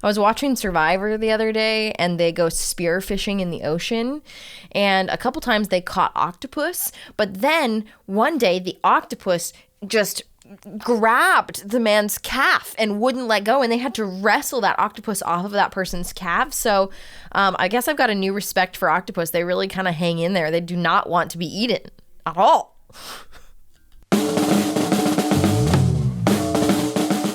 I was watching Survivor the other day and they go spearfishing in the ocean, and a couple times they caught octopus, but then one day the octopus just grabbed the man's calf and wouldn't let go, and they had to wrestle that octopus off of that person's calf. So I guess I've got a new respect for octopus. They really kind of hang in there. They do not want to be eaten at all.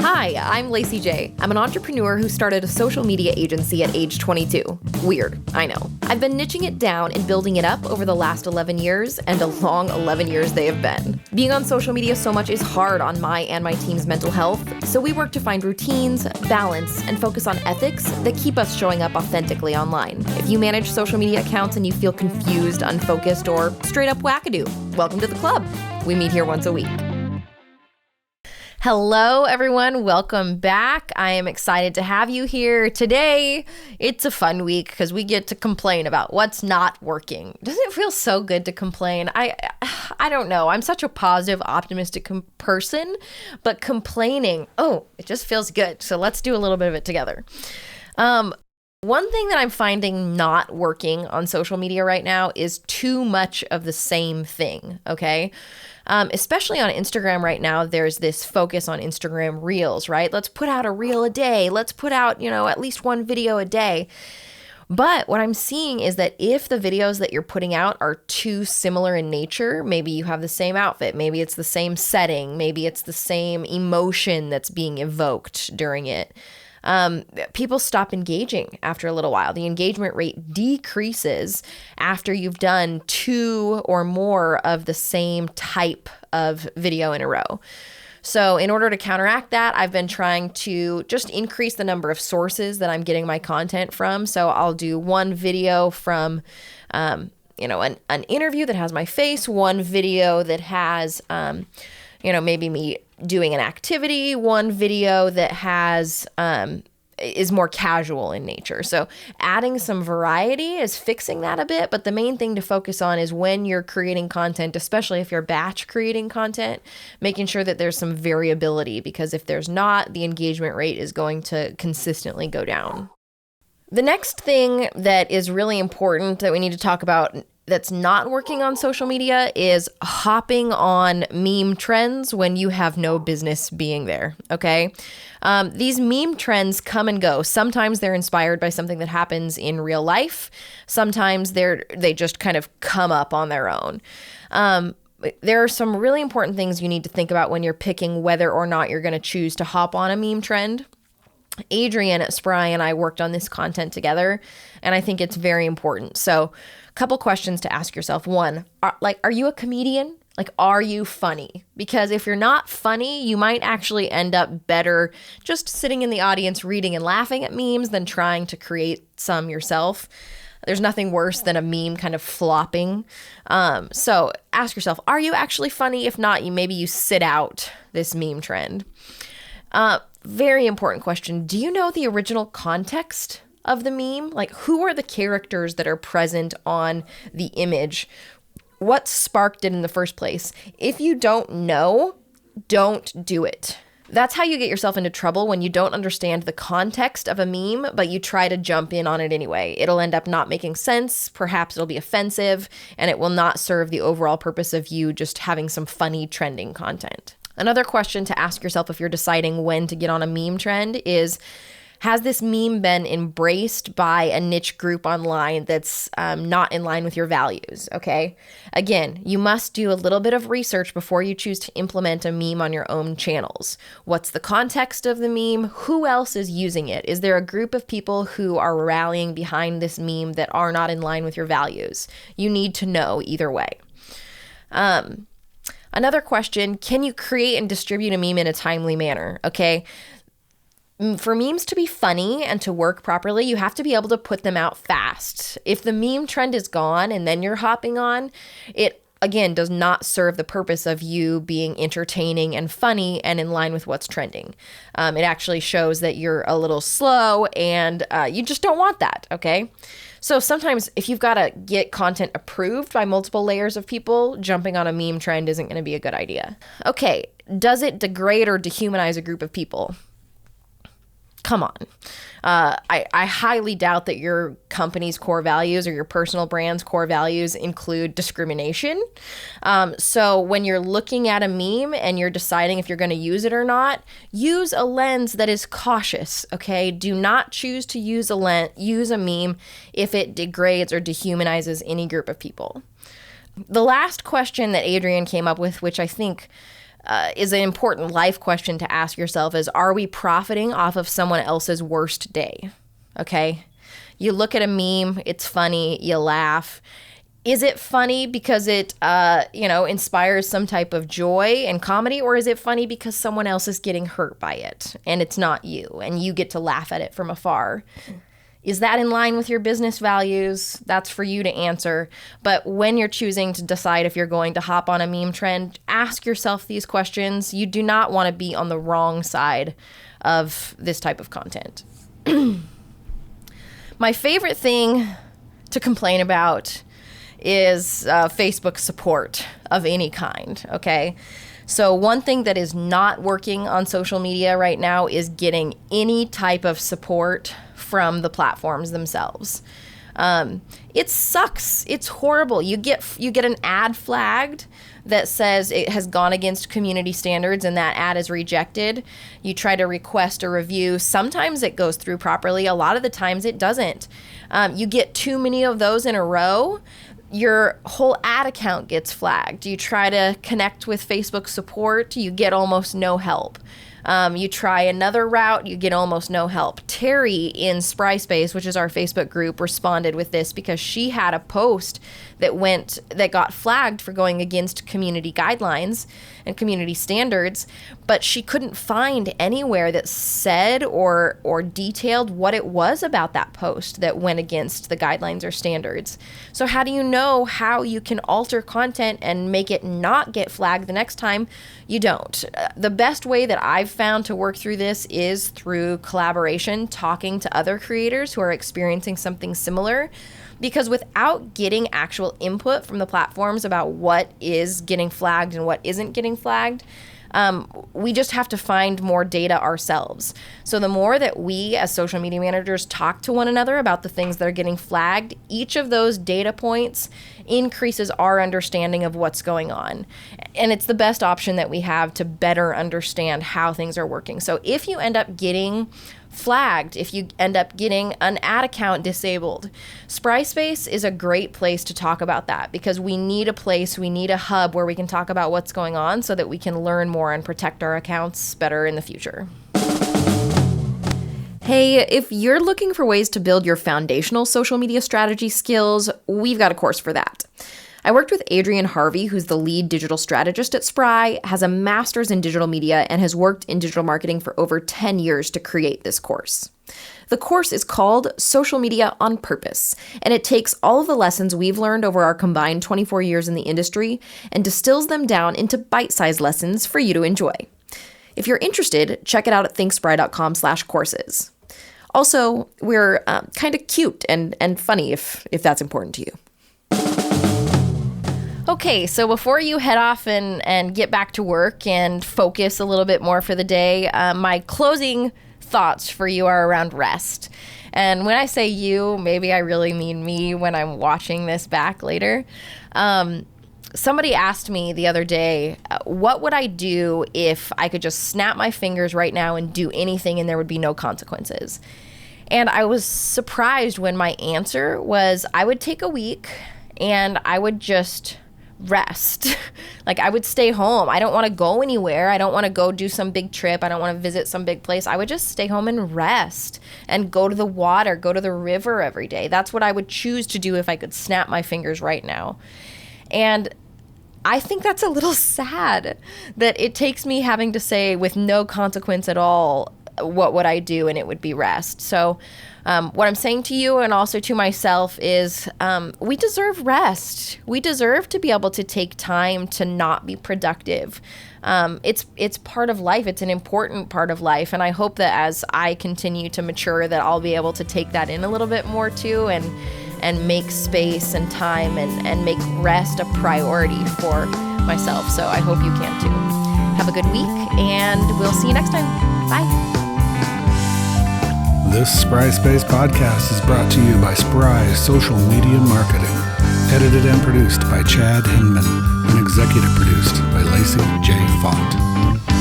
Hi, I'm Lacey J. I'm an entrepreneur who started a social media agency at age 22. Weird, I know. I've been niching it down and building it up over the last 11 years, and a long 11 years they have been. Being on social media so much is hard on my and my team's mental health, so we work to find routines, balance, and focus on ethics that keep us showing up authentically online. If you manage social media accounts and you feel confused, unfocused, or straight up wackadoo, welcome to the club. We meet here once a week. Hello, everyone. Welcome back. I am excited to have you here today. It's a fun week because we get to complain about what's not working. Doesn't it feel so good to complain? I don't know. I'm such a positive, optimistic person, but complaining, it just feels good. So let's do a little bit of it together. One thing that I'm finding not working on social media right now is too much of the same thing, okay? Especially on Instagram right now, there's this focus on Instagram Reels, right? Let's put out a reel a day. Let's put out, at least one video a day. But what I'm seeing is that if the videos that you're putting out are too similar in nature, maybe you have the same outfit, maybe it's the same setting, maybe it's the same emotion that's being evoked during it, people stop engaging after a little while. The engagement rate decreases after you've done two or more of the same type of video in a row. So in order to counteract that, I've been trying to just increase the number of sources that I'm getting my content from. So I'll do one video from, an interview that has my face, one video that has, maybe me doing an activity, one video that has is more casual in nature. So adding some variety is fixing that a bit, but the main thing to focus on is when you're creating content, especially if you're batch creating content, making sure that there's some variability, because if there's not, the engagement rate is going to consistently go down. The next thing that is really important that we need to talk about that's not working on social media is hopping on meme trends when you have no business being there, okay? These meme trends come and go. Sometimes they're inspired by something that happens in real life. Sometimes they just kind of come up on their own. There are some really important things you need to think about when you're picking whether or not you're going to choose to hop on a meme trend. Adrian at Spry and I worked on this content together, and I think it's very important. So a couple questions to ask yourself. One, are you a comedian? Are you funny? Because if you're not funny, you might actually end up better just sitting in the audience reading and laughing at memes than trying to create some yourself. There's nothing worse than a meme kind of flopping. So ask yourself, are you actually funny? If not, maybe you sit out this meme trend. Very important question. Do you know the original context of the meme? Who are the characters that are present on the image? What sparked it in the first place? If you don't know, don't do it. That's how you get yourself into trouble when you don't understand the context of a meme, but you try to jump in on it anyway. It'll end up not making sense, perhaps it'll be offensive, and it will not serve the overall purpose of you just having some funny trending content. Another question to ask yourself if you're deciding when to get on a meme trend is, has this meme been embraced by a niche group online that's not in line with your values, okay? Again, you must do a little bit of research before you choose to implement a meme on your own channels. What's the context of the meme? Who else is using it? Is there a group of people who are rallying behind this meme that are not in line with your values? You need to know either way. Another question, can you create and distribute a meme in a timely manner, okay? For memes to be funny and to work properly, you have to be able to put them out fast. If the meme trend is gone and then you're hopping on, it again does not serve the purpose of you being entertaining and funny and in line with what's trending. It actually shows that you're a little slow and you just don't want that, okay? So sometimes if you've got to get content approved by multiple layers of people, jumping on a meme trend isn't going to be a good idea. Okay, does it degrade or dehumanize a group of people? Come on. I highly doubt that your company's core values or your personal brand's core values include discrimination. So when you're looking at a meme and you're deciding if you're going to use it or not, use a lens that is cautious, okay? Do not choose to use a meme if it degrades or dehumanizes any group of people. The last question that Adrian came up with, which I think is an important life question to ask yourself, is, are we profiting off of someone else's worst day? Okay. You look at a meme, it's funny, you laugh. Is it funny because it, inspires some type of joy and comedy, or is it funny because someone else is getting hurt by it and it's not you and you get to laugh at it from afar? Is that in line with your business values? That's for you to answer. But when you're choosing to decide if you're going to hop on a meme trend, ask yourself these questions. You do not want to be on the wrong side of this type of content. My favorite thing to complain about is Facebook support of any kind, okay? So one thing that is not working on social media right now is getting any type of support from the platforms themselves. It sucks. It's horrible. You get an ad flagged that says it has gone against community standards and that ad is rejected. You try to request a review. Sometimes it goes through properly. A lot of the times it doesn't. You get too many of those in a row, your whole ad account gets flagged. You try to connect with Facebook support, you get almost no help. You try another route, you get almost no help. Terry in Spry Space, which is our Facebook group, responded with this because she had a post that got flagged for going against community guidelines and community standards, but she couldn't find anywhere that said or detailed what it was about that post that went against the guidelines or standards. So how do you know how you can alter content and make it not get flagged the next time? You don't. The best way that I've found to work through this is through collaboration, talking to other creators who are experiencing something similar. Because without getting actual input from the platforms about what is getting flagged and what isn't getting flagged, we just have to find more data ourselves. So the more that we as social media managers talk to one another about the things that are getting flagged, each of those data points increases our understanding of what's going on. And it's the best option that we have to better understand how things are working. So if you end up getting flagged, if you end up getting an ad account disabled, Spry Space is a great place to talk about that, because we need a hub where we can talk about what's going on so that we can learn more and protect our accounts better in the future. Hey, if you're looking for ways to build your foundational social media strategy skills, we've got a course for that. I worked with Adrian Harvey, who's the lead digital strategist at Spry, has a master's in digital media, and has worked in digital marketing for over 10 years to create this course. The course is called Social Media on Purpose, and it takes all of the lessons we've learned over our combined 24 years in the industry and distills them down into bite-sized lessons for you to enjoy. If you're interested, check it out at thinkspry.com/courses. Also, we're kind of cute and funny if that's important to you. Okay, so before you head off and get back to work and focus a little bit more for the day, my closing thoughts for you are around rest. And when I say you, maybe I really mean me when I'm watching this back later. Somebody asked me the other day, what would I do if I could just snap my fingers right now and do anything and there would be no consequences? And I was surprised when my answer was I would take a week and I would just rest. Like, I would stay home. I don't want to go anywhere. I don't want to go do some big trip. I don't want to visit some big place. I would just stay home and rest and go to the water, go to the river every day. That's what I would choose to do if I could snap my fingers right now. And I think that's a little sad that it takes me having to say with no consequence at all, what would I do? And it would be rest. So what I'm saying to you and also to myself is we deserve rest. We deserve to be able to take time to not be productive. It's part of life. It's an important part of life. And I hope that as I continue to mature that I'll be able to take that in a little bit more too and make space and time and make rest a priority for myself. So I hope you can too. Have a good week and we'll see you next time. Bye. This Spry Space podcast is brought to you by Spry Social Media Marketing. Edited and produced by Chad Hinman and executive produced by Lacey J. Font.